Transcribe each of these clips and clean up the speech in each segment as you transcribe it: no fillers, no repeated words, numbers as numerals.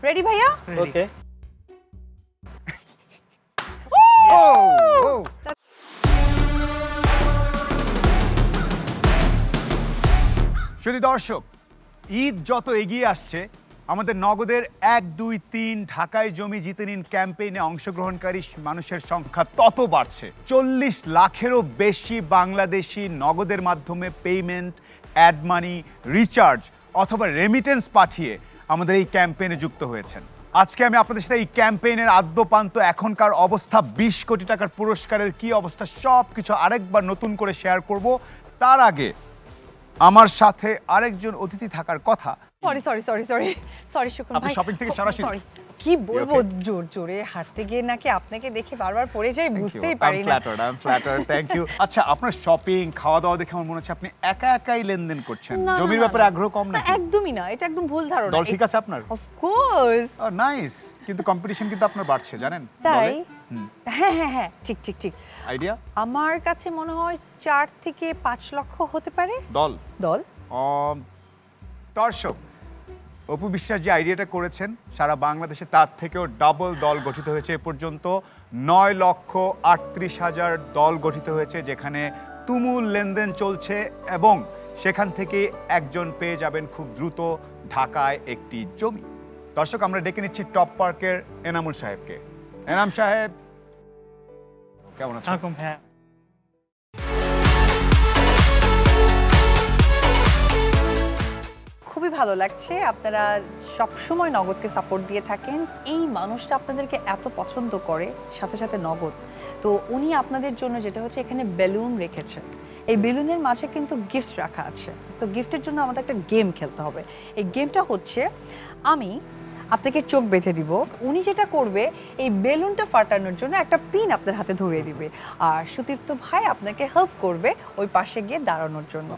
Ready ভাইয়া? ওকে। শুধু দর্শক, ঈদ যত এগিয়ে আসছে আমাদের নগদের 1, 2, 3 ঢাকায় জমি জিতে নিন ক্যাম্পেইনে অংশগ্রহণকারী মানুষের সংখ্যা তত বাড়ছে। 40 লাখেরও বেশি বাংলাদেশি নগদের মাধ্যমে পেমেন্ট, অ্যাড মানি, রিচার্জ অথবা রেমিটেন্স পাঠিয়ে আমাদের এই ক্যাম্পেইনে যুক্ত হয়েছেন। আজকে আমি আপনাদের সাথে এই ক্যাম্পেইনের আদ্যপান্ত, এখনকার অবস্থা, 20 কোটি টাকার পুরস্কারের কি অবস্থা, সব কিছু আরেকবার নতুন করে শেয়ার করব। তার আগে আমার সাথে আরেকজন অতিথি থাকার কথা। সরি শুকুন ভাই, আপনি শপিং থেকে সরাসরি কি বলবো, জোর জোরে হাঁটতে গিয়ে নাকি আপনাকে দেখে বারবার পড়ে যাই, বুঝতেই পারি না। I'm flattered, thank you. আচ্ছা, আপনার শপিং খাওয়া দাওয়া দেখে আমার মনে হচ্ছে আপনি একা একাই লেনদেন করছেন, জমির ব্যাপারে আগ্রহ কম না? একদমই না, এটা একদম ভুল ধারণা। দল ঠিক আছে আপনার? Of course. নাইস, কিন্তু কম্পিটিশন কিন্তু আপনার বাড়ছে জানেন? তাই? হ্যাঁ, ঠিক। আইডিয়া আমার কাছে মনে হয় 4 থেকে 5 লক্ষ হতে পারে। দল দল দর্শক, অপু বিশ্বাস যে আইডিয়াটা করেছেন, সারা বাংলাদেশে তার থেকেও ডাবল দল গঠিত হয়েছে। এ পর্যন্ত 9,38,000 দল গঠিত হয়েছে, যেখানে তুমুল লেনদেন চলছে এবং সেখান থেকে একজন পেয়ে যাবেন খুব দ্রুত ঢাকায় একটি জমি। দর্শক, আমরা ডেকে নিচ্ছি টপ পার্কের এনামুল সাহেবকে। এনাম সাহেব, কেমন আছেন? খুবই ভালো লাগছে, আপনারা সবসময় নগদকে সাপোর্ট দিয়ে থাকেন। এই মানুষটা আপনাদেরকে এত পছন্দ করে, সাথে সাথে নগদ। তো উনি আপনাদের জন্য যেটা হচ্ছে এখানে বেলুন রেখেছে, এই বেলুনের মাঝে কিন্তু গিফট রাখা আছে। তো গিফটের জন্য আমাদের একটা গেম খেলতে হবে। এই গেমটা হচ্ছে, আমি আপনাকে চোখ বেঁধে দিব, উনি যেটা করবে এই বেলুনটা ফাটানোর জন্য একটা পিন আপনার হাতে ধরিয়ে দিবে, আর সুতীর্থ ভাই আপনাকে হেল্প করবে ওই পাশে গিয়ে দাঁড়ানোর জন্য।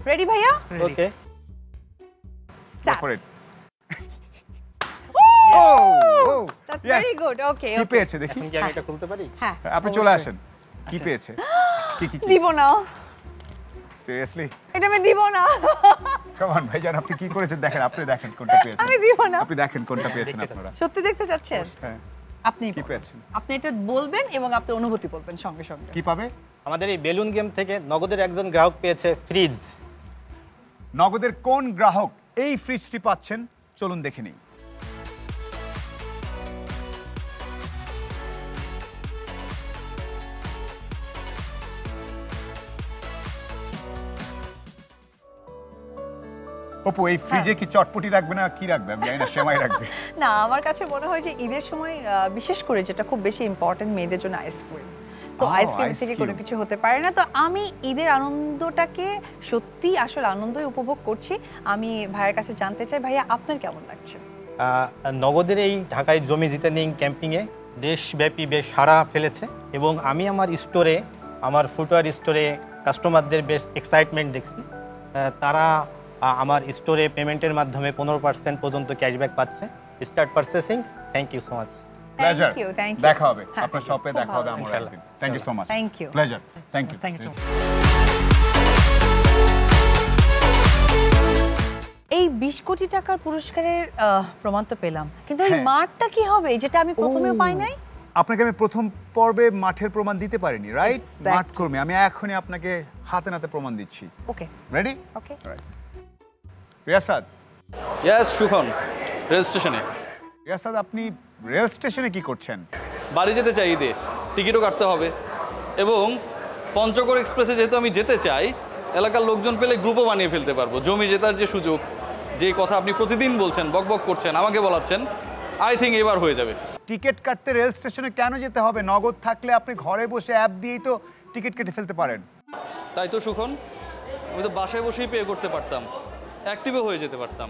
রেডি ভাইয়া? ওকে। That's very good. Okay. কি পেয়েছে দেখি? এখন কি আমি এটা খুলতে পারি? হ্যাঁ, আপনি চলে আসেন। কি পেয়েছে? কি দিব না। সিরিয়াসলি? এটা আমি দিব না। কাম অন ভাইজান, আপনি কি করেছেন দেখেন, আপনি দেখেন কোনটা পেয়েছেন। আমি দিব না। আপনি দেখেন কোনটা পেয়েছেন আপনারা। সত্যি দেখতে চাচ্ছেন? হ্যাঁ। আপনি কি পেয়েছেন? আপনি এটা বলবেন এবং আপনি অনুভূতি বলবেন সঙ্গে সঙ্গে। কি পাবে? আমাদের এই বেলুন গেম থেকে নগদের একজন গ্রাহক পেয়েছে ফ্রিজ। নগদের কোন গ্রাহক এই ফ্রিজটি পাচ্ছেন, চলুন দেখে নিই। অপু, এই ফ্রিজে কি চটপটি রাখবে না কি রাখবে? আমি জানি না, সেমাই রাখবে। না, আমার কাছে মনে হয় যে ঈদের সময় বিশেষ করে যেটা খুব বেশি ইম্পর্টেন্ট মেয়েদের জন্য আইসক্রিম। তো আইসক্রিম থেকে কোনো কিছু হতে পারে না। তো আমি ঈদের আনন্দটাকে সত্যি আসলে আনন্দই উপভোগ করছি। আমি ভাইয়ের কাছে জানতে চাই, ভাইয়া আপনার কেমন লাগছে? নগদের এই ঢাকায় জমি জিতে নিন ক্যাম্পিংয়ে দেশব্যাপী বেশ সাড়া ফেলেছে এবং আমি আমার স্টোরে, আমার ফুটওয়্যার স্টোরে কাস্টমারদের বেশ এক্সাইটমেন্ট দেখছি। তারা আমার স্টোরে পেমেন্টের মাধ্যমে 15% পর্যন্ত ক্যাশব্যাক পাচ্ছে। Start purchasing. Thank you so much. Pleasure. Thank you. দেখা হবে আপনার শপে, দেখা হবে আমার একদিন। Thank you so much. Thank you. Pleasure. Thank you. এই 20 কোটি টাকার পুরস্কারের প্রমাণ তো পেলাম, কিন্তু এই মাঠটা কি হবে যেটা আমি প্রথমেও পাই নাই? আপনাকে আমি প্রথম পর্বে মাঠের প্রমাণ দিতে পারিনি, রাইট? মাঠ কর্মী আমি এখনই আপনাকে হাতে নাতে প্রমাণ দিচ্ছি। ওকে, রেডি? ওকে। রিয়াসাদ। ইয়েস সুখন, রেল স্টেশনে। রিয়াসাদ, আপনি রেল স্টেশনে কি করছেন? বাড়ি যেতে চাই ঈদে, টিকিটও কাটতে হবে এবং পঞ্চগড় এক্সপ্রেসে যেহেতু আমি যেতে চাই, এলাকার লোকজন পেলে গ্রুপও বানিয়ে ফেলতে পারবো। জমি জেতার যে সুযোগ, যে কথা আপনি প্রতিদিন বলছেন, বকবক করছেন, আমাকে বলাচ্ছেন, আই থিঙ্ক এবার হয়ে যাবে। টিকিট কাটতে রেল স্টেশনে কেন যেতে হবে? নগদ থাকলে আপনি ঘরে বসে অ্যাপ দিয়েই তো টিকিট কেটে ফেলতে পারেন। তাই তো সুখন, আমি তো বাসায় বসেই পে করতে পারতাম, অ্যাক্টিভও হয়ে যেতে পারতাম।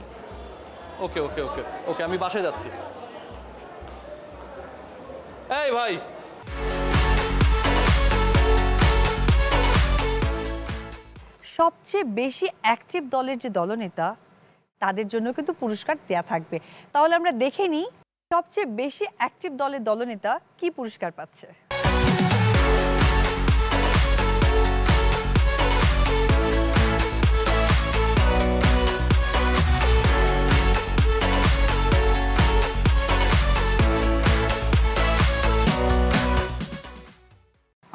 ওকে ওকে ওকে ওকে, আমি বাসায় যাচ্ছি। এই ভাই, সবচেয়ে বেশি অ্যাক্টিভ দলের যে দলনেতা, তাদের জন্য কিন্তু পুরস্কার দেয়া থাকবে। তাহলে আমরা দেখে নিই সবচেয়ে বেশি অ্যাক্টিভ দলের দলনেতা কি পুরস্কার পাচ্ছে।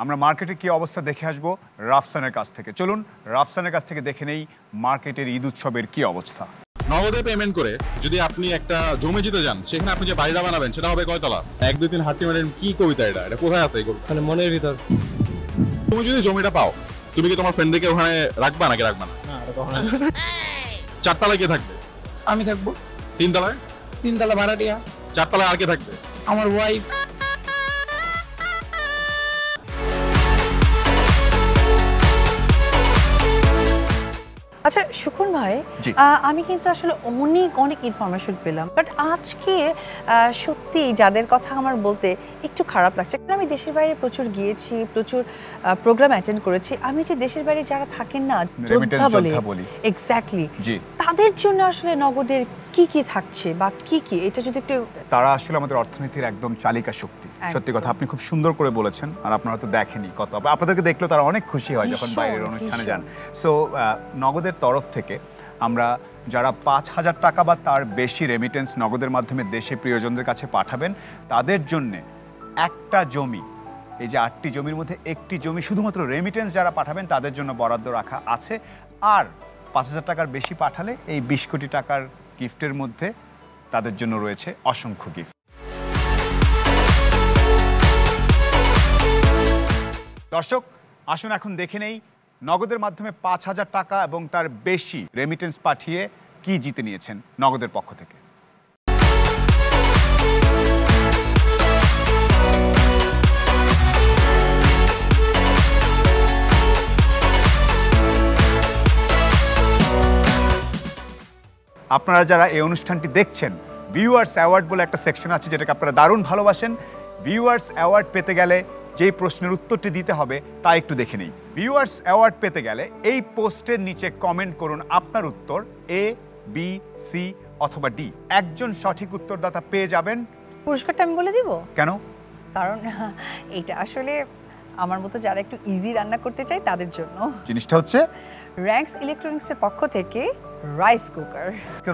আমরা মার্কেটের কি অবস্থা দেখে আসবো রাফসানের কাছ থেকে। চলুন রাফসানের কাছ থেকে দেখে নেই মার্কেটের ঈদ উৎসবের কি অবস্থা। নগদে পেমেন্ট করে যদি আপনি একটা জমি জিতে যান, সেখানে আপনি যে বাড়িটা বানাবেন সেটা হবে কয়তলা? 1 2 3 হাঁটি মারেন কি কবিতা এটা? এটা কোথায় আছে এই কবিতা? মানে মনের ভিতর। তুমি যদি জমিটা পাও, তুমি কি তোমার ফ্রেন্ডদেরকে ওখানে রাখবা নাকি রাখবা না? না এটা কখনো 4 তলায় কে থাকবে? আমি থাকবো 3 তলায়? 3 তলা ভাড়াটিয়া, 4 তলায় আর কে থাকবে? আমার ওয়াইফ। আচ্ছা সুখন ভাই, জি। আমি কিন্তু আসলে অনেক ইনফরমেশন পেলাম, বাট আজকে সত্যি যাদের কথা আমার বলতে একটু খারাপ লাগছে, কারণ আমি দেশের বাইরে প্রচুর গিয়েছি, প্রচুর প্রোগ্রাম অ্যাটেন্ড করেছি। আমি যে দেশের বাইরে যারা থাকেন না, যোদ্ধা বলি, এক্স্যাক্টলি, জি, তাদের জন্য আসলে নগদের কি কি থাকছে বা কি কি, এটা যদি একটু। তারা আসলে আমাদের অর্থনীতির একদম চালিকা শক্তি। সত্যি কথা, আপনি খুব সুন্দর করে বলেছেন। আর আপনারা তো দেখেনি কত, আপনাদেরকে দেখলেও তারা অনেক খুশি হয় যখন বাইরের অনুষ্ঠানে যান। সো নগদের তরফ থেকে আমরা যারা 5,000 টাকা বা তার বেশি রেমিটেন্স নগদের মাধ্যমে দেশে প্রিয়জনদের কাছে পাঠাবেন, তাদের জন্যে একটা জমি, এই যে 8টি জমির মধ্যে একটি জমি শুধুমাত্র রেমিটেন্স যারা পাঠাবেন তাদের জন্য বরাদ্দ রাখা আছে। আর 5,000 টাকার বেশি পাঠালে এই 20 কোটি টাকার গিফটের মধ্যে তাদের জন্য রয়েছে অসংখ্য গিফট। দর্শক আসুন এখন দেখে নেই নগদের মাধ্যমে 5,000 টাকা এবং তার বেশি রেমিটেন্স পাঠিয়ে কি জিতে নিয়েছেন নগদের পক্ষ থেকে। আপনারা যারা এই অনুষ্ঠানটি দেখছেন, ভিউয়ার্স অ্যাওয়ার্ড বলে একটা সেকশন আছে যেটাকে আপনারা দারুণ ভালোবাসেন। ভিউয়ার্স অ্যাওয়ার্ড পেতে গেলে যেই প্রশ্নের উত্তরটি দিতে হবে তা একটু দেখে নেই। ভিউয়ার্স অ্যাওয়ার্ড পেতে গেলে এই পোস্টের নিচে কমেন্ট করুন আপনার উত্তর, এ, বি, সি অথবা ডি। একজন সঠিক উত্তরদাতা পেয়ে যাবেন। পুরস্কারটা আমি বলে দিব কেন? কারণ এটা আসলে আমার মতো যারা একটু ইজি রান্না করতে চায় তাদের জন্য। জিনিসটা হচ্ছে র্যাঙ্কস ইলেকট্রনিক্সের পক্ষ থেকে রাইস কুকার।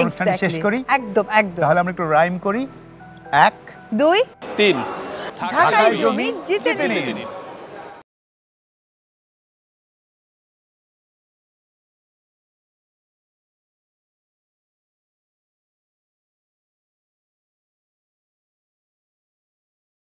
অনুষ্ঠানটি শেষ করি। একদম একদম। তাহলে আমরা একটু রাইম করি। 1 2 3 ঢাকায় জমি জিতে জিতে নিন। নিন।